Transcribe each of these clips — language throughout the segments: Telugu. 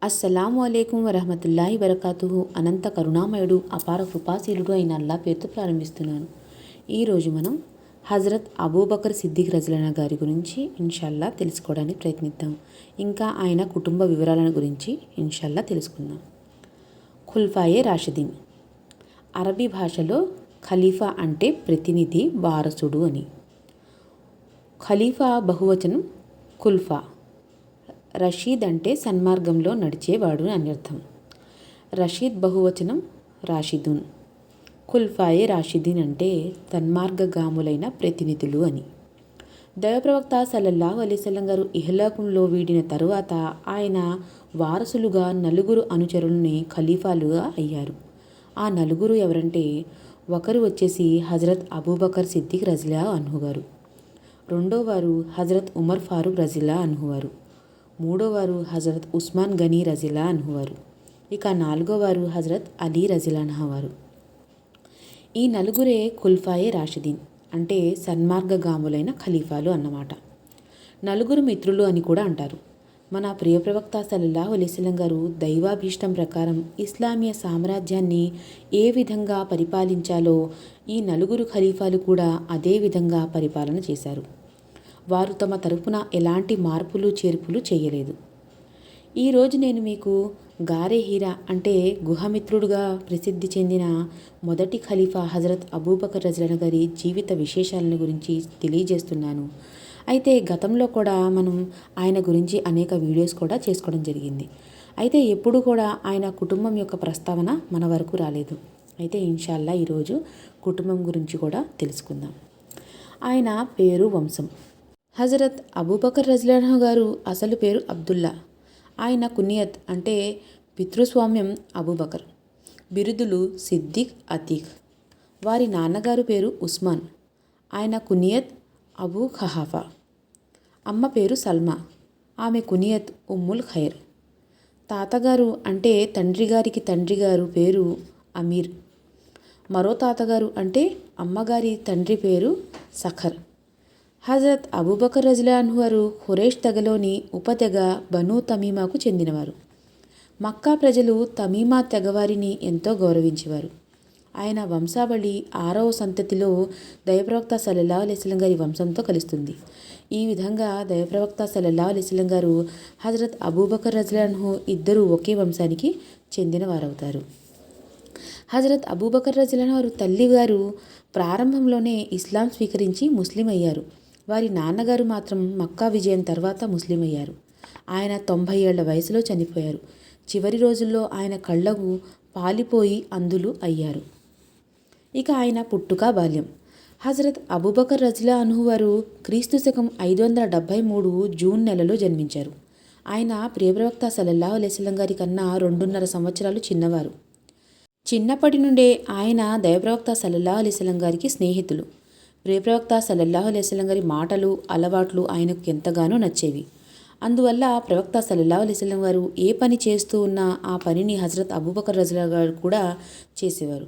అస్సలాము అలైకుం వరహమతుల్లాహి వరకాతుహు. అనంత కరుణామయుడు అపార కృపాశీలుడు అయిన అల్లా పేరుతో ప్రారంభిస్తున్నాను. ఈరోజు మనం హజరత్ అబూబకర్ సిద్దిక్ రజలనా గారి గురించి ఇన్షాల్లా తెలుసుకోవడానికి ప్రయత్నిద్దాం. ఇంకా ఆయన కుటుంబ వివరాలను గురించి ఇన్షాల్లా తెలుసుకుందాం. ఖుల్ఫాయే రాషిదీన్. అరబీ భాషలో ఖలీఫా అంటే ప్రతినిధి, వారసుడు అని. ఖలీఫా బహువచనం ఖుల్ఫా. రషీద్ అంటే సన్మార్గంలో నడిచేవాడు అని అర్థం. రషీద్ బహువచనం రాషిదూన్. ఖుల్ఫాయే రాషిదీన్ అంటే సన్మార్గగాములైన ప్రతినిధులు అని. దైవప్రవక్త సల్లల్లాహు అలైహి వసల్లం గారు ఇహలోకంలో వీడిన తరువాత ఆయన వారసులుగా నలుగురు అనుచరులని ఖలీఫాలుగా అయ్యారు. ఆ నలుగురు ఎవరంటే, ఒకరు వచ్చేసి హజరత్ అబూబకర్ సిద్దిక్ రజిల్లా అన్హు గారు, రెండోవారు హజరత్ ఉమర్ ఫారూక్ రజిల్లా అన్హు వారు, మూడోవారు హజరత్ ఉస్మాన్ గనీ రజిల్లా అన్హువారు, ఇక నాలుగోవారు హజరత్ అలీ రజిల్లా అన్హువారు. ఈ నలుగురే ఖుల్ఫాయే రాషిదీన్ అంటే సన్మార్గగాములైన ఖలీఫాలు అన్నమాట. నలుగురు మిత్రులు అని కూడా అంటారు. మన ప్రియ ప్రవక్త సల్లల్లాహు అలైహి వసల్లం గారు దైవాభీష్టం ప్రకారం ఇస్లామీయ సామ్రాజ్యాన్ని ఏ విధంగా పరిపాలించాలో ఈ నలుగురు ఖలీఫాలు కూడా అదే విధంగా పరిపాలన చేశారు. వారు తమ తరపున ఎలాంటి మార్పులు చేర్పులు చేయలేదు. ఈరోజు నేను మీకు గారే హీరా అంటే గుహమిత్రుడుగా ప్రసిద్ధి చెందిన మొదటి ఖలీఫా హజరత్ అబూబకర్ రజిల్లా గారి జీవిత విశేషాలను గురించి తెలియజేస్తున్నాను. అయితే గతంలో కూడా మనం ఆయన గురించి అనేక వీడియోస్ కూడా చేసుకోవడం జరిగింది. అయితే ఎప్పుడు కూడా ఆయన కుటుంబం యొక్క ప్రస్తావన మన వరకు రాలేదు. అయితే ఇన్షాల్లా ఈరోజు కుటుంబం గురించి కూడా తెలుసుకుందాం. ఆయన పేరు, వంశం. హజరత్ అబూబకర్ రజిల్లా గారు అసలు పేరు అబ్దుల్లా. ఆయన కునియత్ అంటే పితృస్వామ్యం అబూబకర్. బిరుదులు సిద్దిక్, అతీక్. వారి నాన్నగారు పేరు ఉస్మాన్. ఆయన కునియత్ అబూ ఖహాఫా. అమ్మ పేరు సల్మా. ఆమె కునియత్ ఉమ్ముల్ ఖైర్. తాతగారు అంటే తండ్రిగారికి తండ్రిగారు పేరు అమీర్. మరో తాతగారు అంటే అమ్మగారి తండ్రి పేరు సఖర్. హజరత్ అబూబకర్ రజిల్లా అన్హు వారు ఖురైష్ తెగలోని ఉపతెగ బనూ తమీమాకు చెందినవారు. మక్కా ప్రజలు తమీమా తెగవారిని ఎంతో గౌరవించేవారు. ఆయన వంశావళి 6వ సంతతిలో దైవప్రవక్త సల్లల్లాహు అలైహి వసల్లం గారి వంశంతో కలుస్తుంది. ఈ విధంగా దైవప్రవక్త సల్లల్లాహు అలైహి వసల్లం గారు హజరత్ అబూబకర్ రజిల్లా అన్హు ఇద్దరు ఒకే వంశానికి చెందిన వారవుతారు. హజరత్ అబూబకర్ రజిల్లా వారు తల్లిగారు ప్రారంభంలోనే ఇస్లాం స్వీకరించి ముస్లిం అయ్యారు. వారి నాన్నగారు మాత్రం మక్కా విజయం తర్వాత ముస్లిం అయ్యారు. ఆయన 90 ఏళ్ల వయసులో చనిపోయారు. చివరి రోజుల్లో ఆయన కళ్ళకు పాలిపోయి అంధులు అయ్యారు. ఇక ఆయన పుట్టుక, బాల్యం. హజరత్ అబూబకర్ రజిల్లా అన్హు వారు క్రీస్తు శకం 573 జూన్ నెలలో జన్మించారు. ఆయన ప్రియప్రవక్త సల్లల్లాహు అలైహి వసల్లం గారి కన్నా 2.5 సంవత్సరాలు చిన్నవారు. చిన్నప్పటి నుండే ఆయన దైవప్రవక్త సల్లల్లాహు అలైహి వసల్లం గారికి స్నేహితులు. ప్రియప్రవక్త సల్లల్లాహు అలైహి వసల్లం గారి మాటలు, అలవాట్లు ఆయనకు ఎంతగానో నచ్చేవి. అందువల్ల ప్రవక్త సల్లల్లాహు అలైహి వసల్లం గారు ఏ పని చేస్తూ ఉన్నా ఆ పనిని హజరత్ అబూబకర్ రజిల్లా గారు కూడా చేసేవారు.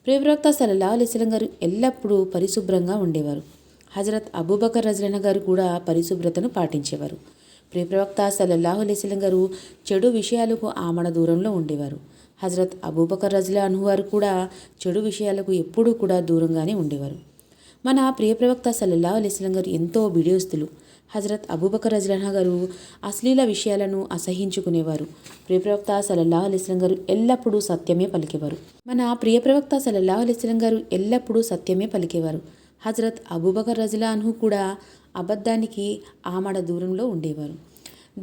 ప్రియప్రవక్త సల్లల్లాహు అలైహి వసల్లం గారు ఎల్లప్పుడూ పరిశుభ్రంగా ఉండేవారు. హజరత్ అబూబకర్ రజిల్లా గారు కూడా పరిశుభ్రతను పాటించేవారు. ప్రియప్రవక్త సల్లల్లాహు అలైహి వసల్లం గారు చెడు విషయాలకు ఆమడ దూరంలో ఉండేవారు. హజరత్ అబూబకర్ రజిల్లా అన్హు వారు కూడా చెడు విషయాలకు ఎప్పుడూ కూడా దూరంగానే ఉండేవారు. మన ప్రియప్రవక్త సల్లల్లాహు అలైహి వసల్లం గారు ఎంతో బిడియస్తులు. హజరత్ అబూబకర్ రజిల్లా గారు అశ్లీల విషయాలను అసహించుకునేవారు. ప్రియప్రవక్త సల్లల్లాహు అలైహి వసల్లం గారు ఎల్లప్పుడూ సత్యమే పలికేవారు. మన ప్రియప్రవక్త సల్లల్లాహు అలైహి వసల్లం గారు ఎల్లప్పుడూ సత్యమే పలికేవారు. హజరత్ అబూబకర్ రజిల్లా అన్హు కూడా అబద్ధానికి ఆమడ దూరంలో ఉండేవారు.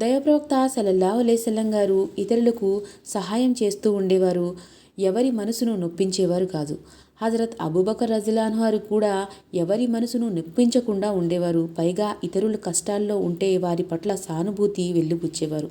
దైవప్రవక్త సల్లల్లాహు అలైహి వసల్లం గారు ఇతరులకు సహాయం చేస్తూ ఉండేవారు. ఎవరి మనసును నొప్పించేవారు కాదు. హజరత్ అబూబకర్ రజిల్లా అన్హు వారు కూడా ఎవరి మనసును నొప్పించకుండా ఉండేవారు. పైగా ఇతరులు కష్టాల్లో ఉంటే వారి పట్ల సానుభూతి వెల్లిబుచ్చేవారు.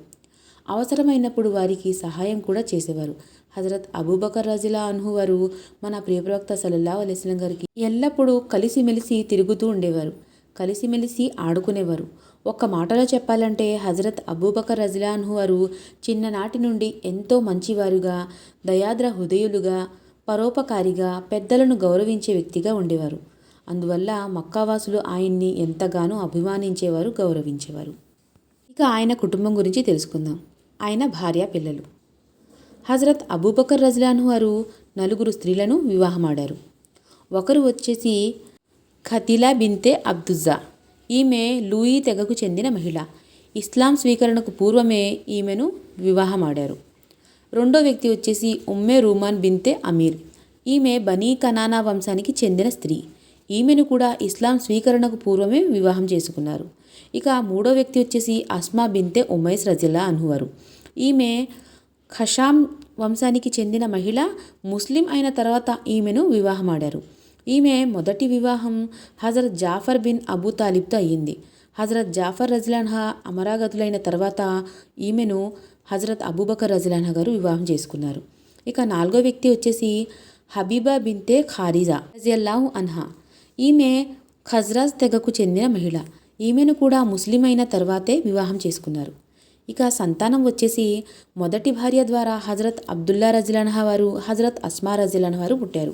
అవసరమైనప్పుడు వారికి సహాయం కూడా చేసేవారు. హజరత్ అబూబకర్ రజిల్లా అన్హు వారు మన ప్రియప్రవక్త సల్లల్లాహు అలైహి వసల్లం గారికి ఎల్లప్పుడూ కలిసిమెలిసి తిరుగుతూ ఉండేవారు. కలిసిమెలిసి ఆడుకునేవారు. ఒక్క మాటలో చెప్పాలంటే హజరత్ అబూబకర్ రజిల్లా అన్హు వారు చిన్ననాటి నుండి ఎంతో మంచివారుగా, దయాద్ర హృదయులుగా, పరోపకారిగా, పెద్దలను గౌరవించే వ్యక్తిగా ఉండేవారు. అందువల్ల మక్కావాసులు ఆయన్ని ఎంతగానో అభిమానించేవారు, గౌరవించేవారు. ఇక ఆయన కుటుంబం గురించి తెలుసుకుందాం. ఆయన భార్య పిల్లలు. హజరత్ అబూబకర్ రజియల్లాహు వారు 4 స్త్రీలను వివాహమాడారు. ఒకరు వచ్చేసి ఖతీలా బిన్తే అబ్దుజ్జా. ఈమె లూయి తెగకు చెందిన మహిళ. ఇస్లాం స్వీకరణకు పూర్వమే ఈమెను వివాహమాడారు. రెండో వ్యక్తి వచ్చేసి ఉమ్మే రూమాన్ బిన్తే అమీర్. ఈమె బనీ కనానా వంశానికి చెందిన స్త్రీ. ఈమెను కూడా ఇస్లాం స్వీకరణకు పూర్వమే వివాహం చేసుకున్నారు. ఇక మూడో వ్యక్తి వచ్చేసి అస్మా బిన్తే ఉమైస్ రజియల్లాహు అన్హు వారు. ఈమె ఖషాం వంశానికి చెందిన మహిళ. ముస్లిం అయిన తర్వాత ఈమెను వివాహమాడారు. ఈమె మొదటి వివాహం హజరత్ జాఫర్ బిన్ అబూ తాలిబ్తో అయ్యింది. హజరత్ జాఫర్ రజియల్లాహు అమరాగతులైన తర్వాత ఈమెను హజరత్ అబూబకర్ రజియల్లాహు గారు వివాహం చేసుకున్నారు. ఇక నాలుగో వ్యక్తి వచ్చేసి హబీబా బిన్తే ఖారిజా రజియల్లాహు అన్హా. ఈమె ఖజ్రాజ్ తెగకు చెందిన మహిళ. ఈమెను కూడా ముస్లిం అయిన తర్వాతే వివాహం చేసుకున్నారు. ఇక సంతానం వచ్చేసి మొదటి భార్య ద్వారా హజరత్ అబ్దుల్లా రజియల్లాహు వారు, హజరత్ అస్మా రజియల్లాహు వారు పుట్టారు.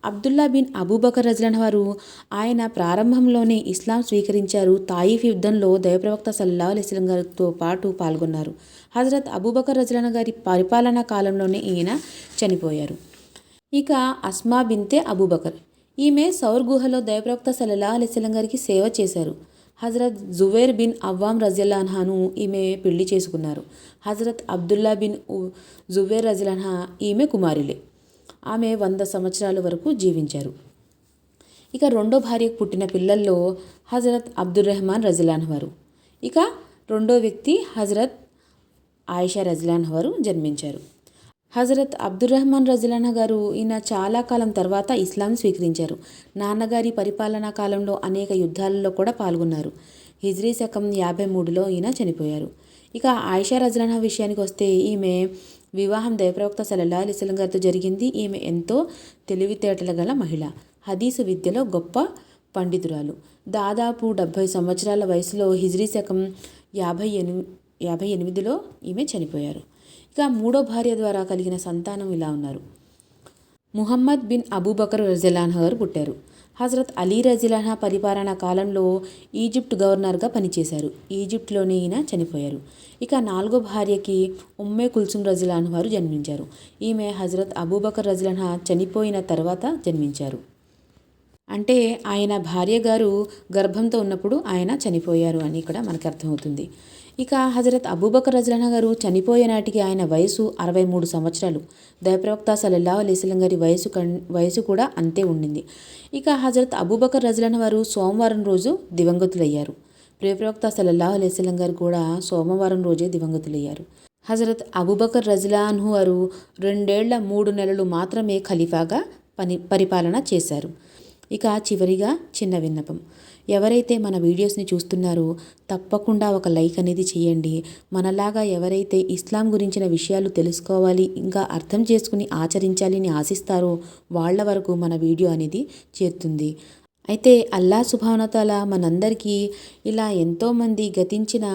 అబ్దుల్లా బిన్ అబూబకర్ రజియల్లాహు వారు ఆయన ప్రారంభంలోనే ఇస్లాం స్వీకరించారు. తాయిఫ్ యుద్ధంలో దైవప్రవక్త సల్లల్లాహు అలైహి వసల్లం గారితో పాటు పాల్గొన్నారు. హజరత్ అబూబకర్ రజియల్లాహు గారి పరిపాలనా కాలంలోనే ఈయన చనిపోయారు. ఇక అస్మా బిన్తే అబూబకర్. ఈమె సౌర్ గుహలో దైవప్రవక్త సల్లల్లాహు అలైహి వసల్లం గారికి సేవ చేశారు. హజరత్ జుబైర్ బిన్ అవ్వాం రజియల్లాహు అన్హును ఈమె పెళ్లి చేసుకున్నారు. హజరత్ అబ్దుల్లా బిన్ జుబైర్ రజియల్లాహు అన్హు ఈమె కుమారులే. ఆమె 100 సంవత్సరాల వరకు జీవించారు. ఇక రెండో భార్యకు పుట్టిన పిల్లల్లో హజరత్ అబ్దుర్రహమాన్ రజియల్లాహు అన్హు వారు. ఇక రెండో వ్యక్తి హజరత్ ఆయిషా రజియల్లాహు అన్హా వారు జన్మించారు. హజరత్ అబ్దుర్రహమాన్ రజియల్లాహు అన్హు గారు ఈయన చాలా కాలం తర్వాత ఇస్లాం స్వీకరించారు. నాన్నగారి పరిపాలనా కాలంలో అనేక యుద్ధాలలో కూడా పాల్గొన్నారు. హిజ్రీ శకం 53లో ఈయన చనిపోయారు. ఇక ఆయిషా రజియల్లాహు అన్హా విషయానికి వస్తే ఈమె వివాహం దైవప్రవక్త సల్లల్లాహు అలైహి వసల్లం గారితో జరిగింది. ఈమె ఎంతో తెలివితేటల గల మహిళ. హదీసు విద్యలో గొప్ప పండితురాలు. దాదాపు 70 సంవత్సరాల వయసులో హిజ్రీ శకం 58లో ఈమె చనిపోయారు. ఇక మూడో భార్య ద్వారా కలిగిన సంతానం ఇలా ఉన్నారు. ముహమ్మద్ బిన్ అబూబకర్ రజియల్లాహు అన్హు గారు పుట్టారు. హజరత్ అలీ రజియల్లాహు అన్హు పరిపాలనా కాలంలో ఈజిప్ట్ గవర్నర్గా పనిచేశారు. ఈజిప్ట్లోనే ఈయన చనిపోయారు. ఇక నాలుగో భార్యకి ఉమ్మే కుల్సుమ్ రజియల్లాహు అన్హు వారు జన్మించారు. ఈమె హజరత్ అబూబకర్ రజియల్లాహు అన్హు చనిపోయిన తర్వాత జన్మించారు. అంటే ఆయన భార్య గారు గర్భంతో ఉన్నప్పుడు ఆయన చనిపోయారు అని ఇక్కడ మనకు అర్థమవుతుంది. ఇక హజరత్ అబూబకర్ రజియల్లాహు అన్హు గారు చనిపోయే నాటికి ఆయన వయసు 63 సంవత్సరాలు. దైవప్రవక్త సల్లల్లాహు అలైహి వసల్లం గారి వయసు కూడా అంతే ఉండింది. ఇక హజరత్ అబూబకర్ రజియల్లాహు అన్హు వారు సోమవారం రోజు దివంగతులయ్యారు. ప్రియప్రవక్త సల్లల్లాహు అలైహి వసల్లం గారు కూడా సోమవారం రోజే దివంగతులయ్యారు. హజరత్ అబూబకర్ రజియల్లాహు అన్హు వారు 2 ఏళ్ల 3 నెలలు మాత్రమే ఖలీఫాగా పరిపాలన చేశారు. ఇక చివరిగా చిన్న విన్నపం. ఎవరైతే మన వీడియోస్ని చూస్తున్నారో తప్పకుండా ఒక లైక్ అనేది చేయండి. మనలాగా ఎవరైతే ఇస్లాం గురించిన విషయాలు తెలుసుకోవాలి, ఇంకా అర్థం చేసుకుని ఆచరించాలని ఆశిస్తారో వాళ్ళ వరకు మన వీడియో అనేది చేరుతుంది. అయితే అల్లాహ్ సుబ్హానహు వ తఆలా మనందరికీ ఇలా ఎంతోమంది గతించిన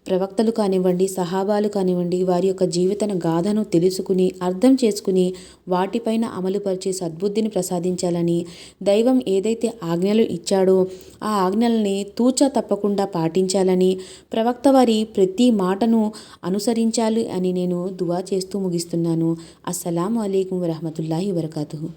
ప్రవక్తలు కానివ్వండి, సహాబాలు కానివ్వండి, వారి యొక్క జీవిత గాథను తెలుసుకుని అర్థం చేసుకుని వాటిపైన అమలుపరిచే సద్బుద్ధిని ప్రసాదించాలని, దైవం ఏదైతే ఆజ్ఞలు ఇచ్చాడో ఆ ఆజ్ఞల్ని తూచా తప్పకుండా పాటించాలని, ప్రవక్త వారి ప్రతి మాటను అనుసరించాలి అని నేను దువా చేస్తూ ముగిస్తున్నాను. అస్సలాము అలైకుం వరహ్మతుల్లాహి వబరకాతుహు.